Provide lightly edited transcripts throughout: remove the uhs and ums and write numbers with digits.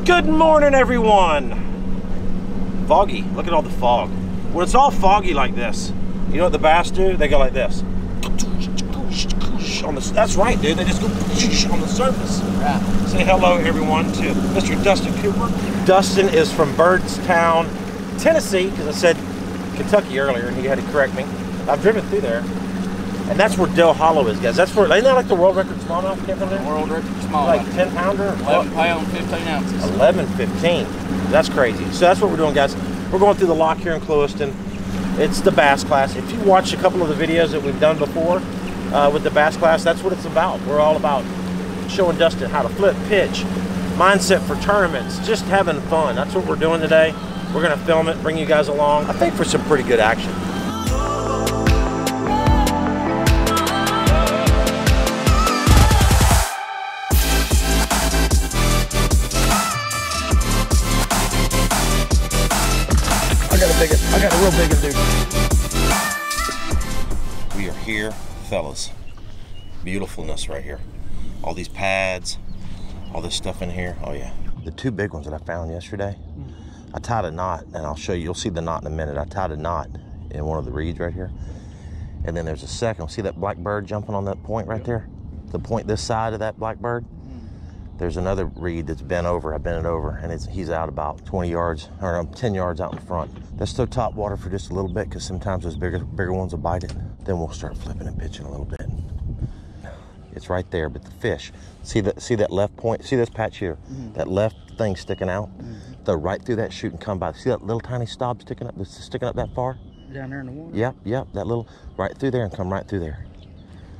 Good morning, everyone. Foggy. Look at all the fog. When it's all foggy like this, you know what the bass do? They go like this. That's right, dude. They just go on the surface. Right. Say hello, everyone, to Mr. Dustin Cooper. Dustin is from Byrdstown, Tennessee, because I said Kentucky earlier, and he had to correct me. I've driven through there. And that's where Dell Hollow is, guys. That's where, isn't that like the world record smallmouth camp in there? World record smallmouth. Like 10 pounder? 11 pound, 15 ounces. 11, 15. That's crazy. So that's what we're doing, guys. We're going through the lock here in Clewiston. It's the bass class. If you watch a couple of the videos that we've done before with the bass class, that's what it's about. We're all about showing Dustin how to flip, pitch, mindset for tournaments, just having fun. That's what we're doing today. We're going to film it, bring you guys along, I think, for some pretty good action. I got a real big one, dude. We are here, fellas. Beautifulness right here. All these pads, all this stuff in here. Oh yeah. The two big ones that I found yesterday, I tied a knot, and I'll show you. You'll see the knot in a minute. I tied a knot in one of the reeds right here. And then there's a second. See that black bird jumping on that point right there? The point this side of that black bird? There's another reed that's bent over. I bent it over, and he's out about 20 yards, or 10 yards out in front. Let's throw top water for just a little bit, because sometimes those bigger ones will bite it. Then we'll start flipping and pitching a little bit. It's right there, but the fish, see that left point? See this patch here? That left thing sticking out? Throw right through that chute and come by. See that little tiny stop sticking up that far? Down there in the water? Yep, that little, right through there and come right through there.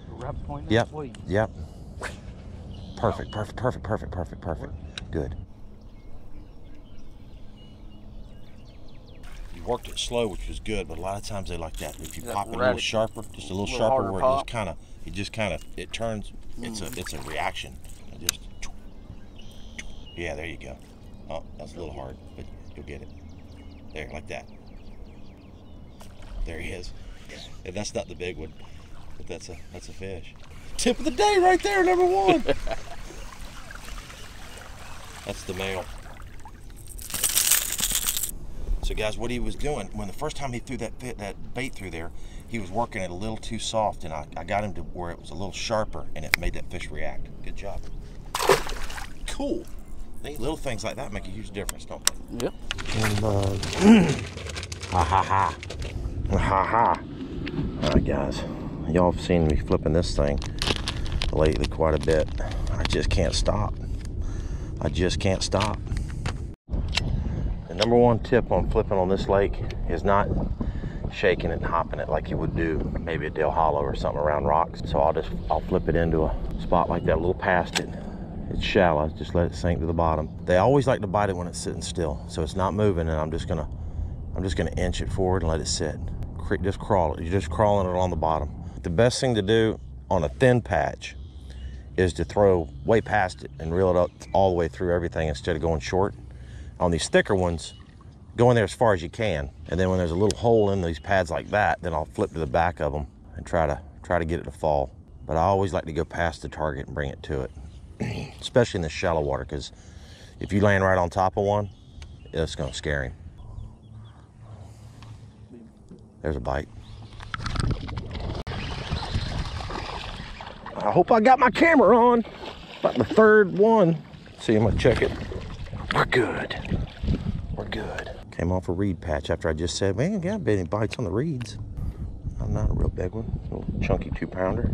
Right point. Yep. Perfect. Good. You worked it slow, which was good, but a lot of times they like that. If you pop it a little sharper, just a little sharper, where it turns. It's a reaction. Yeah, there you go. Oh, that's a little hard, but you'll get it. There, like that. There he is. And that's not the big one, but that's a fish. Tip of the day right there, number one. That's the male. So guys, what he was doing, when the first time he threw that bait through there, he was working it a little too soft, and I got him to where it was a little sharper, and it made that fish react. Good job. Cool. I think little things like that make a huge difference, don't they? Yep. Ha ha ha. Ha ha. All right, guys. Y'all have seen me flipping this thing lately quite a bit. I just can't stop. The number one tip on flipping on this lake is not shaking it and hopping it like you would do maybe a Dale Hollow or something around rocks. So I'll flip it into a spot like that, a little past it. It's shallow, just let it sink to the bottom. They always like to bite it when it's sitting still, so it's not moving, and I'm just gonna inch it forward and let it sit. Just crawl it. You're just crawling it along the bottom. The best thing to do on a thin patch is to throw way past it and reel it up all the way through everything instead of going short. On these thicker ones, go in there as far as you can, and then when there's a little hole in these pads like that, then I'll flip to the back of them and try to get it to fall. But I always like to go past the target and bring it to it, especially in the shallow water, because if you land right on top of one, it's going to scare him. There's a bite. I hope I got my camera on. About the third one. See, I'm gonna check it. We're good. Came off a reed patch after I just said, man, got any bites on the reeds. I'm not a real big one. A little chunky 2-pounder.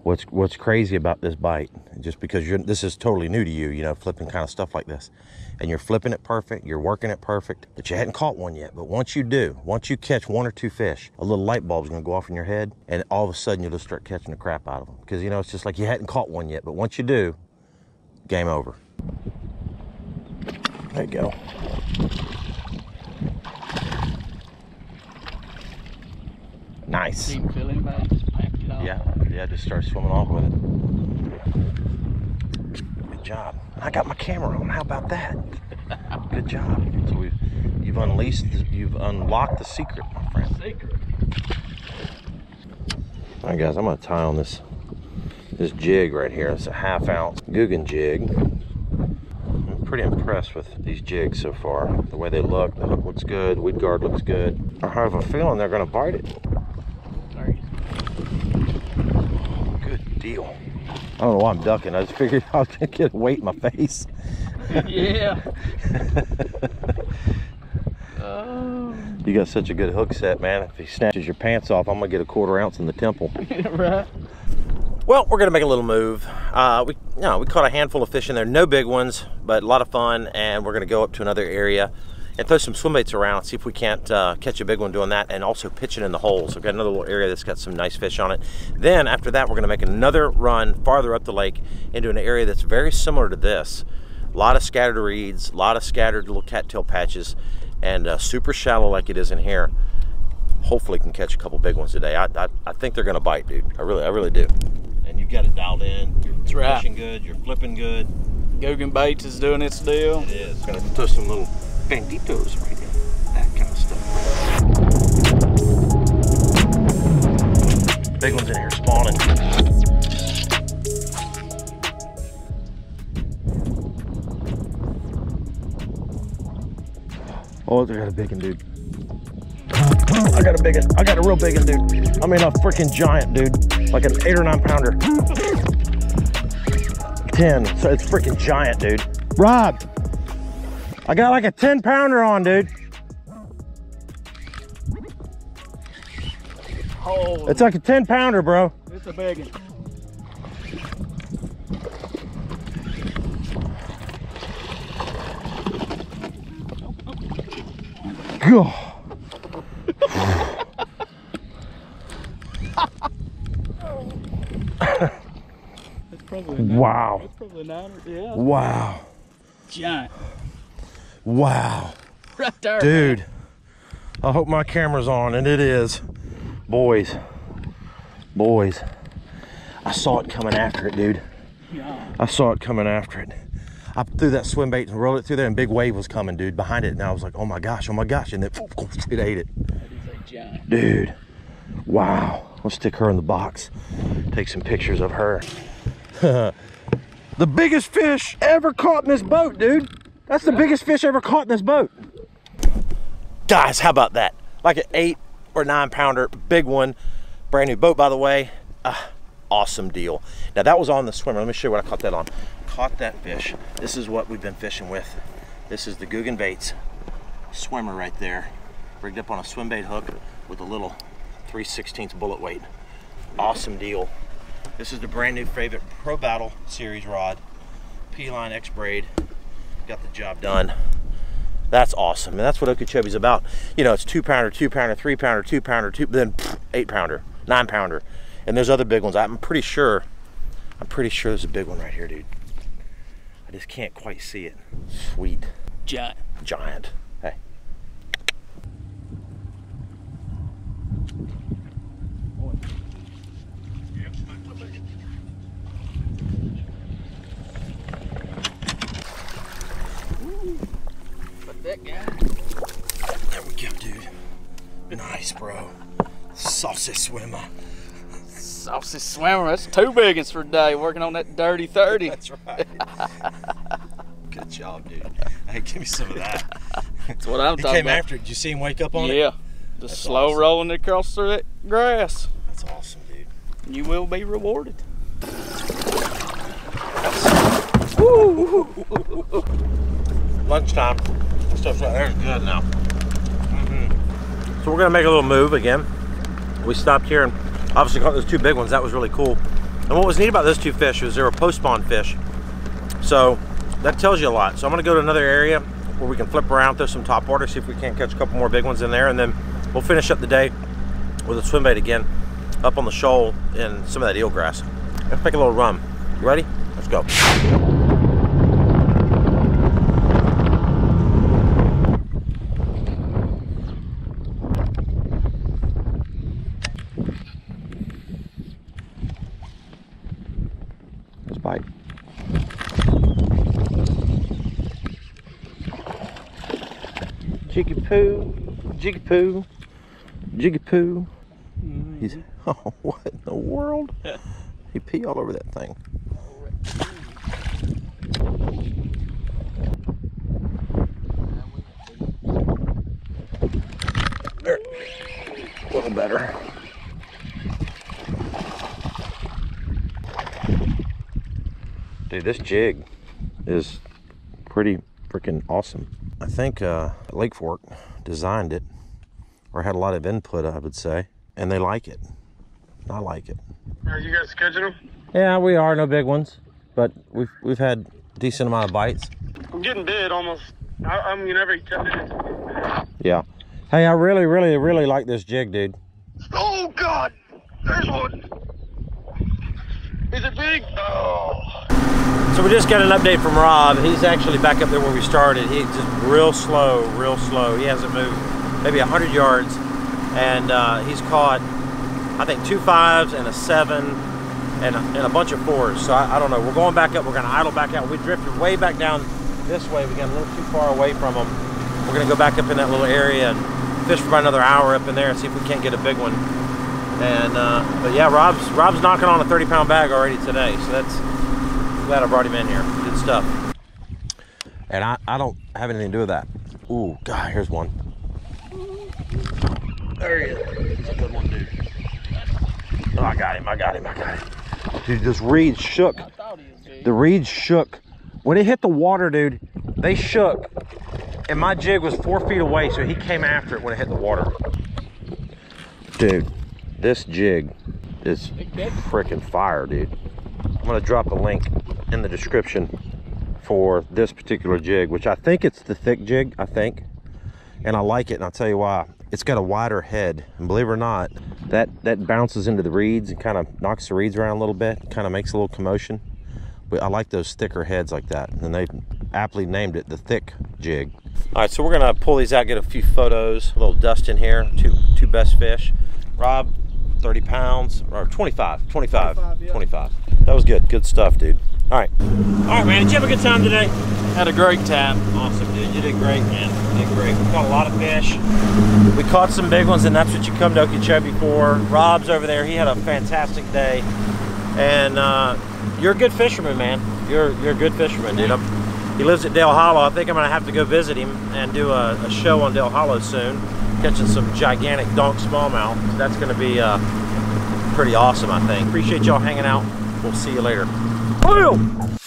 What's crazy about this bite, just because this is totally new to you, you know, flipping kind of stuff like this, and you're flipping it perfect, you're working it perfect, but you hadn't caught one yet. But once you do, once you catch one or two fish, a little light bulb's gonna go off in your head, and all of a sudden you'll just start catching the crap out of them, because you know it's just like you hadn't caught one yet. But once you do, game over. There you go. Nice. Yeah, just start swimming off with it. Good job. I got my camera on. How about that? Good job. So you've unlocked the secret, my friend. Secret. All right, guys, I'm gonna tie on this jig right here. It's a 1/2 ounce Guggen jig. pretty impressed with these jigs so far. The way they look, the hook looks good, weed guard looks good. I have a feeling they're gonna bite it. Sorry. Good deal. I don't know why I'm ducking. I just figured I was gonna get a weight in my face. Yeah. You got such a good hook set, man. If he snatches your pants off, I'm gonna get a 1/4 ounce in the temple. Right. Well, we're gonna make a little move. We caught a handful of fish in there, no big ones, but a lot of fun. And we're gonna go up to another area and throw some swim baits around, see if we can't catch a big one doing that, and also pitch it in the holes. We've got another little area that's got some nice fish on it. Then after that, we're gonna make another run farther up the lake into an area that's very similar to this. A lot of scattered reeds, a lot of scattered little cattail patches, and super shallow like it is in here. Hopefully can catch a couple big ones today. I think they're gonna bite, dude. I really do. And you've got it dialed in. You're right. fishing good, you're flipping good. Guggen Baits is doing its deal. It is. Gonna throw some little banditos right there. That kind of stuff. Big ones in here spawning. Oh, I got a big one, dude. I got a big one. I got a real big one, dude. I mean, a freaking giant, dude. Like an 8 or 9 pounder. 10. So it's freaking giant, dude. Rob, I got like a 10 pounder on, dude. Oh, It's like a 10 pounder, bro. it's a big one. God. That's probably a nine. Wow. That's probably a 9 or, yeah. Wow. Giant. Wow. Right there. Dude, I hope my camera's on, and it is. Boys, I saw it coming after it, dude. Yeah. I saw it coming after it. I threw that swim bait and rolled it through there, and big wave was coming, dude, behind it. And I was like, oh my gosh, and then it ate it. That is a giant. Dude, wow. Let's stick her in the box. Take some pictures of her. The biggest fish ever caught in this boat, dude. That's the biggest fish ever caught in this boat. Guys, how about that? Like an 8 or 9 pounder, big one. Brand new boat, by the way. Awesome deal. Now that was on the swimmer. Let me show you what I caught that on. Caught that fish. This is what we've been fishing with. This is the Guggen Baits swimmer right there. Rigged up on a swim bait hook with a little 3/16 bullet weight. Awesome deal. This is the brand new favorite Pro Battle series rod. P-line X braid. Got the job done. That's awesome. And that's what Okeechobee's about. You know, it's 2 pounder, 2 pounder, 3 pounder, 2 pounder, then 8 pounder, 9 pounder. And there's other big ones. I'm pretty sure there's a big one right here, dude. I just can't quite see it. Sweet. Giant. Giant. Hey. But that guy. There we go, dude. Nice, bro. Saucy swimmer. Saucy swimmer. That's 2 big ones for today. Working on that dirty 30. That's right. Good job, dude. Hey, give me some of that. That's what I'm He talking came about. after it. Did you see him wake up on it? Yeah. Just That's slow awesome. rolling it across through that grass. That's awesome, dude. You will be rewarded. Lunchtime. Stuff's right there is good now. So we're gonna make a little move again. We stopped here and obviously caught those 2 big ones. That was really cool. And what was neat about those 2 fish was they were post-spawn fish. So that tells you a lot. So I'm gonna go to another area where we can flip around, throw some top water, see if we can't catch a couple more big ones in there, and then we'll finish up the day with a swim bait again up on the shoal in some of that eelgrass. Let's make a little run. You ready? Let's go. Let's bite. Jiggy poo, jiggy poo, jiggy poo. He's, oh, what in the world? He pee all over that thing. There. A little better. Dude, this jig is pretty freaking awesome. I think Lake Fork designed it, or had a lot of input, I would say, and they like it. I like it. Are you guys catching them? Yeah, we are. No big ones, but we've had a decent amount of bites. I'm getting bit almost. I mean, every 10 minutes. Yeah. Hey, I really like this jig, dude. Oh God! There's one. Is it big? Oh. So we just got an update from Rob. He's actually back up there where we started. He's just real slow. He hasn't moved maybe 100 yards, and he's caught, I think, 2 5s and a 7 and a bunch of 4s. So I don't know. We're going back up. We're going to idle back out. We drifted way back down this way. We got a little too far away from them. We're going to go back up in that little area and fish for about another hour up in there and see if we can't get a big one. And but yeah, Rob's knocking on a 30-pound bag already today. So that's, glad I brought him in here. Good stuff. And I don't have anything to do with that. Ooh, God, here's one. There he is. He's a good one, dude. Oh, I got him. Dude, this reed shook. The reeds shook. When it hit the water, dude, they shook. And my jig was 4 feet away, so he came after it when it hit the water. Dude, this jig is freaking fire, dude. I'm gonna drop a link in the description for this particular jig, which I think it's the thick jig, I think. And I like it, and I'll tell you why. It's got a wider head, and believe it or not, that bounces into the reeds and kind of knocks the reeds around a little bit, kind of makes a little commotion. But I like those thicker heads like that, and they aptly named it the thick jig. All right, so we're gonna pull these out, get a few photos. A little Dustin here, two best fish. Rob, 30 pounds, or 25. Yeah. That was good stuff, dude. All right, man, did you have a good time today? Had a great time. Awesome, dude, you did great, man. You did great. We caught a lot of fish. We caught some big ones, and that's what you come to Okeechobee for. Rob's over there, he had a fantastic day. And you're a good fisherman, man. You're a good fisherman, dude. He lives at Dale Hollow. I think I'm gonna have to go visit him and do a show on Dale Hollow soon, catching some gigantic donk smallmouth. That's gonna be pretty awesome, I think. Appreciate y'all hanging out. We'll see you later. Boom!